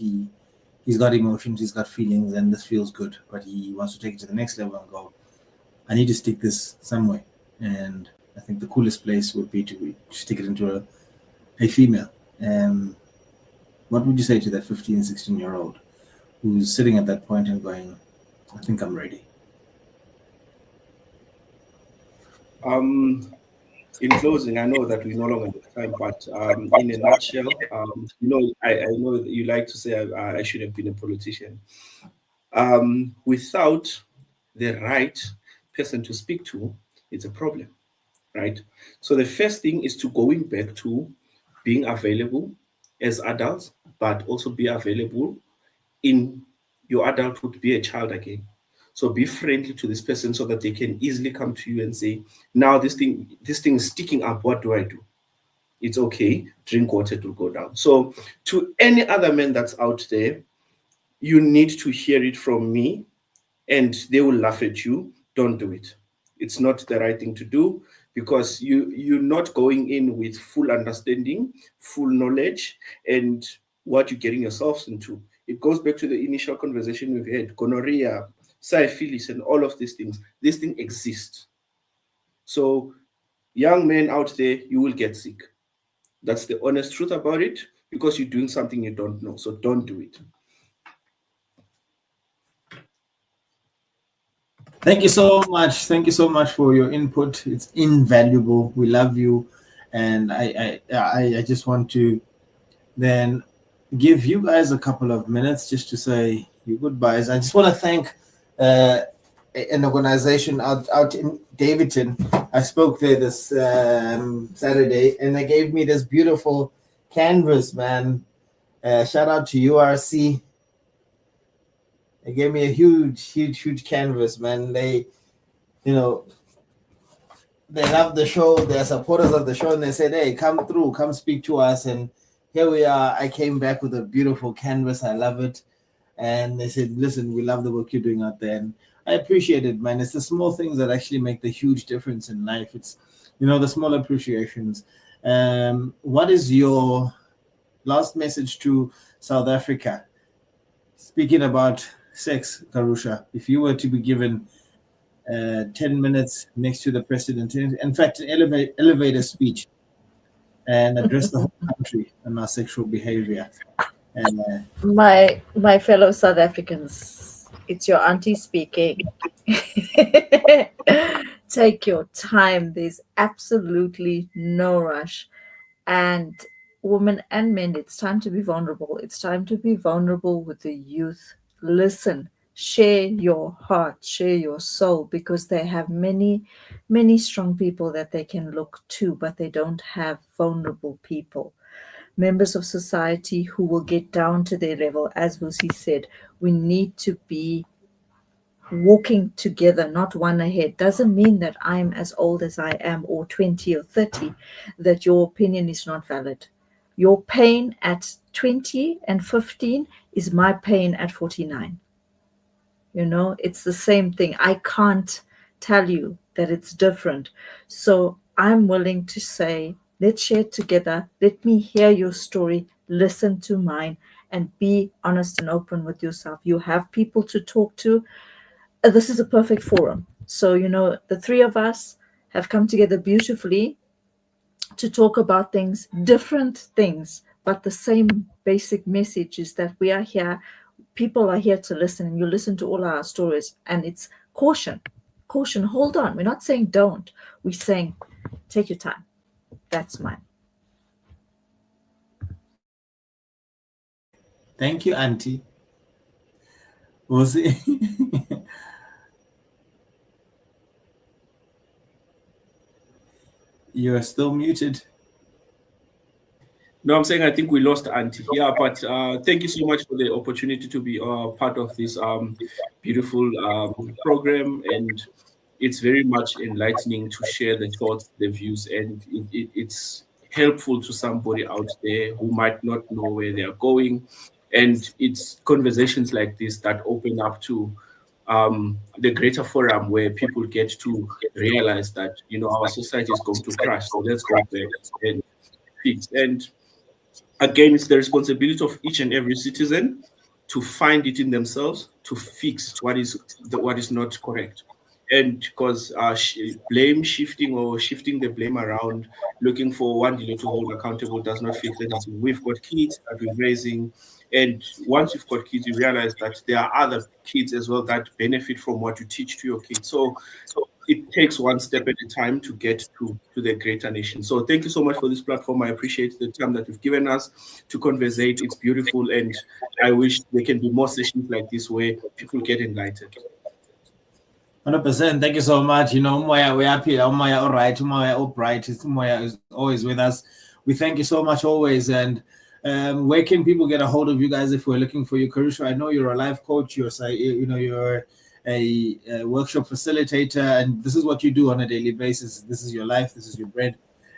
he's got emotions, he's got feelings, and this feels good, but he wants to take it to the next level and go, I need to stick this somewhere. And I think the coolest place would be to stick it into a female. What would you say to that 15, 16-year-old who's sitting at that point and going, I think I'm ready? In closing, I know that we no longer have time, but in a nutshell, I know that you like to say I should have been a politician. Without the right person to speak to, it's a problem, right? So the first thing is to going back to being available as adults, but also be available in your adulthood, be a child again. So be friendly to this person so that they can easily come to you and say, now this thing is sticking up, what do I do? It's okay, drink water, to go down. So to any other man that's out there, you need to hear it from me, and they will laugh at you. Don't do it. It's not the right thing to do, because you're not going in with full understanding, full knowledge, and what you're getting yourselves into. It goes back to the initial conversation we've had: gonorrhea, syphilis, and all of these things. This thing exists. So young men out there, you will get sick. That's the honest truth about it, because you're doing something you don't know. So don't do it. Thank you so much. Thank you so much for your input. It's invaluable. We love you, and I just want to then give you guys a couple of minutes just to say your goodbyes. I just want to thank an organization out in Davidton. I spoke there this Saturday, and they gave me this beautiful canvas, man. Shout out to URC. They gave me a huge canvas, man. They love the show. They're supporters of the show, and they said, hey, come through, come speak to us. And here we are. I came back with a beautiful canvas. I love it. And they said, listen, we love the work you're doing out there. And I appreciate it, man. It's the small things that actually make the huge difference in life. It's, the small appreciations. What is your last message to South Africa? Speaking about sex, Karusha, if you were to be given 10 minutes next to the president, in fact, an elevator speech, and address the whole country on our sexual behavior. And My fellow South Africans, it's your auntie speaking. Take your time. There's absolutely no rush. And women and men, it's time to be vulnerable. It's time to be vulnerable with the youth. Listen, share your heart, share your soul, because they have many, many strong people that they can look to, but they don't have vulnerable people. Members of society who will get down to their level. As Vusi said, we need to be walking together, not one ahead. Doesn't mean that I'm as old as I am, or 20 or 30, that your opinion is not valid. Your pain at 20 and 15 is my pain at 49. It's the same thing. I can't tell you that it's different. So I'm willing to say, let's share together. Let me hear your story, listen to mine, and be honest and open with yourself. You have people to talk to. This is a perfect forum. So, the three of us have come together beautifully to talk about things, different things, but the same basic message is that we are here. People are here to listen, and you listen to all our stories, and it's caution, hold on. We're not saying don't. We're saying take your time. That's mine. thank you, Auntie. Was it? You're still muted. No, I'm saying I think we lost Auntie. Yeah, but thank you so much for the opportunity to be part of this beautiful program. And it's very much enlightening to share the thoughts, the views, and it's helpful to somebody out there who might not know where they are going. And it's conversations like this that open up to the greater forum where people get to realize that, our society is going to crash. So let's go back and fix. And again, it's the responsibility of each and every citizen to find it in themselves to fix what is not correct. And because blame shifting or shifting the blame around, looking for WANDILE to hold accountable does not fix anything. We've got kids that we're raising, and once you've got kids, you realize that there are other kids as well that benefit from what you teach to your kids. So it takes one step at a time to get to the greater nation. So thank you so much for this platform. I appreciate the time that you've given us to conversate. It's beautiful, and I wish there can be more sessions like this where people get enlightened. 100%. Thank you so much. Moya, we're happy. Moya, all right. Moya, all bright. Moya is always with us. We thank you so much always. And where can people get a hold of you guys if we're looking for you, Karusha? I know you're a life coach. You're a workshop facilitator, and this is what you do on a daily basis. This is your life. This is your bread,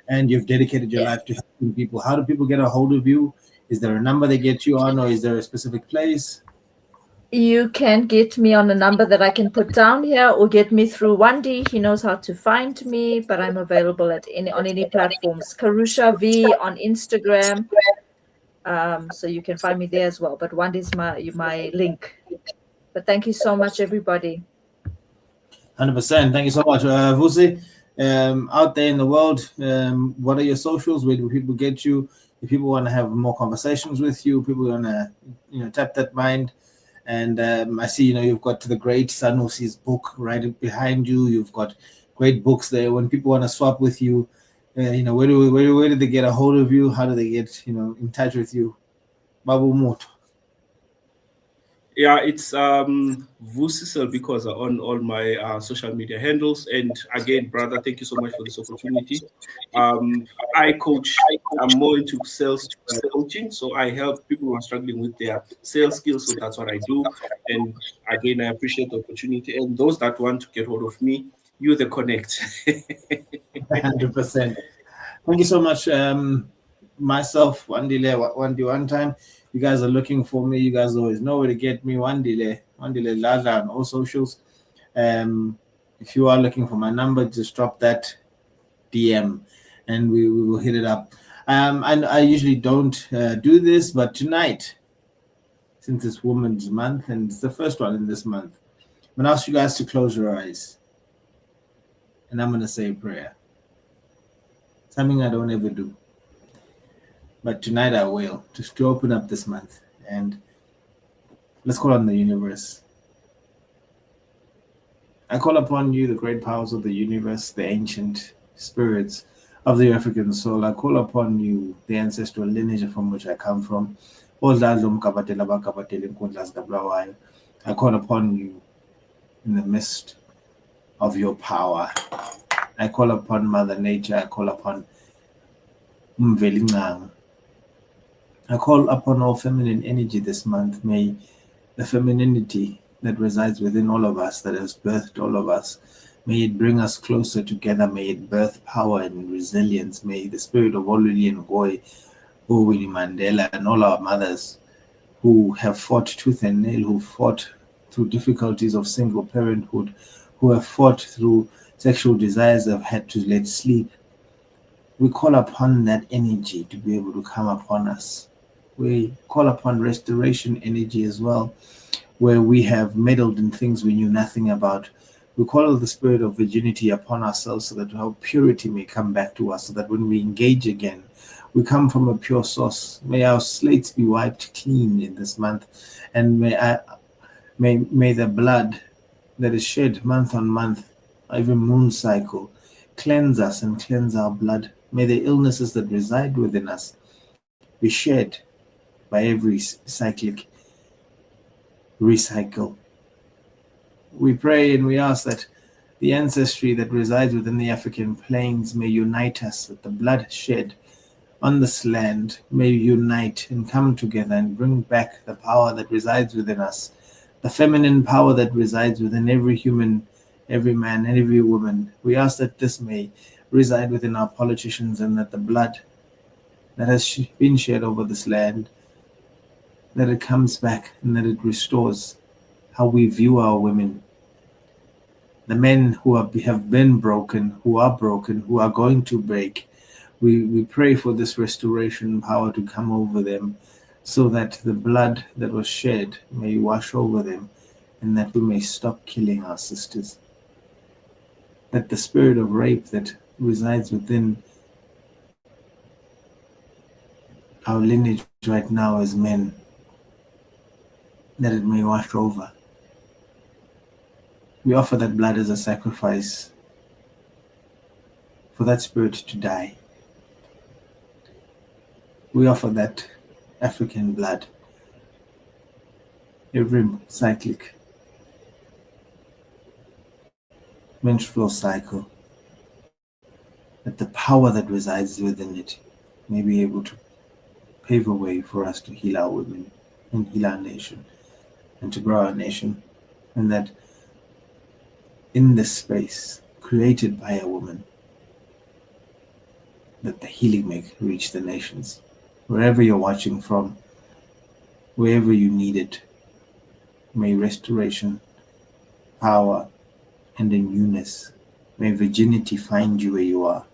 and you've dedicated your life to helping people. How do people get a hold of you? Is there a number they get you on, or is there a specific place? You can get me on a number that I can put down here, or get me through Wandi. He knows how to find me, but I'm available on any platforms. Karusha V on Instagram. So you can find me there as well. But Wandi is my link. But thank you so much, everybody. 100%. Thank you so much, Vusi. Out there in the world, what are your socials? Where do people get you? If people want to have more conversations with you, people want to, tap that mind. And I see, you've got the great Sanusi's book right behind you. You've got great books there. When people want to swap with you, where do they get a hold of you? How do they get, in touch with you? Babu Moto. Yeah, it's Vusi because on all my social media handles. And again, brother, thank you so much for this opportunity. I coach. I'm more into sales coaching, so I help people who are struggling with their sales skills. So that's what I do. And again, I appreciate the opportunity. And those that want to get hold of me, you're the connect. 100%. Thank you so much. Myself, WANDILE, one time. You guys are looking for me. You guys always know where to get me. WANDILE DLADLA on all socials. If you are looking for my number, just drop that DM and we will hit it up. And I usually don't do this, but tonight, since it's Women's Month and it's the first one in this month, I'm going to ask you guys to close your eyes. And I'm going to say a prayer. Something I don't ever do. But tonight I will, just to open up this month. And let's call on the universe. I call upon you, the great powers of the universe, the ancient spirits of the African soul. I call upon you, the ancestral lineage from which I come from. I call upon you in the midst of your power. I call upon Mother Nature. I call upon Mvelingang. I call upon all feminine energy this month. May the femininity that resides within all of us, that has birthed all of us, may it bring us closer together. May it birth power and resilience. May the spirit of Oluli Ngoyi, Winnie Mandela, and all our mothers who have fought tooth and nail, who fought through difficulties of single parenthood, who have fought through sexual desires, have had to let sleep. We call upon that energy to be able to come upon us. We call upon restoration energy as well, where we have meddled in things we knew nothing about. We call the spirit of virginity upon ourselves so that our purity may come back to us, so that when we engage again, we come from a pure source. May our slates be wiped clean in this month, and may the blood that is shed month on month, every moon cycle, cleanse us and cleanse our blood. May the illnesses that reside within us be shed by every cyclic recycle. We pray and we ask that the ancestry that resides within the African plains may unite us, that the blood shed on this land may unite and come together and bring back the power that resides within us, the feminine power that resides within every human, every man, and every woman. We ask that this may reside within our politicians, and that the blood that has been shed over this land, that it comes back and that it restores how we view our women, the men who have been broken, who are broken, who are going to break. We pray for this restoration power to come over them, so that the blood that was shed may wash over them, and that we may stop killing our sisters. That the spirit of rape that resides within our lineage right now as men, that it may wash over. We offer that blood as a sacrifice for that spirit to die. We offer that African blood every cyclic menstrual cycle, that the power that resides within it may be able to pave a way for us to heal our women and heal our nation and to grow our nation, and that in this space created by a woman, that the healing may reach the nations. Wherever you're watching from, wherever you need it, may restoration, power, and a newness, may virginity find you where you are.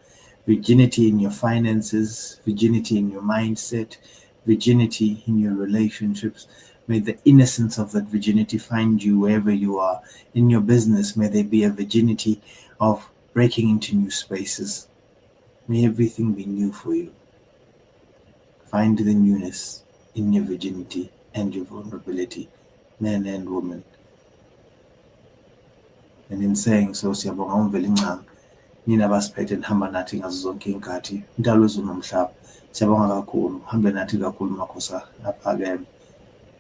Virginity in your finances, virginity in your mindset, virginity in your relationships. May the innocence of that virginity find you wherever you are. In your business, may there be a virginity of breaking into new spaces. May everything be new for you. Find the newness in your virginity and your vulnerability, man and woman. And in saying so, siyabonga umvelincanga nina basiphethe nihamba nathi ngazo zonke iy'nkathi, intalo ezulu nomhlaba. Siyabonga kakhulu, hambe nathi kakhulu makhosi aphakeme.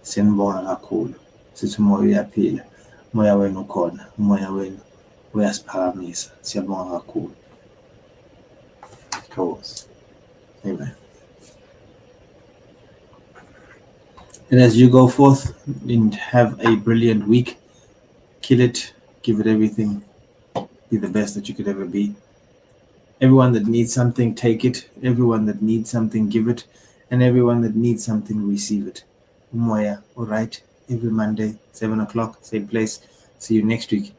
Siyanibonga kakhulu, sithi umoya uyaphila, umoya wenu ukhona, umoya wenu uyasiphakamisa. Siyabonga kakhulu. Pause. Amen. And as you go forth and have a brilliant week, kill it, give it everything, be the best that you could ever be. Everyone that needs something, take it. Everyone that needs something, give it. And everyone that needs something, receive it. Umoya, all right? Every Monday, 7 o'clock, same place. See you next week.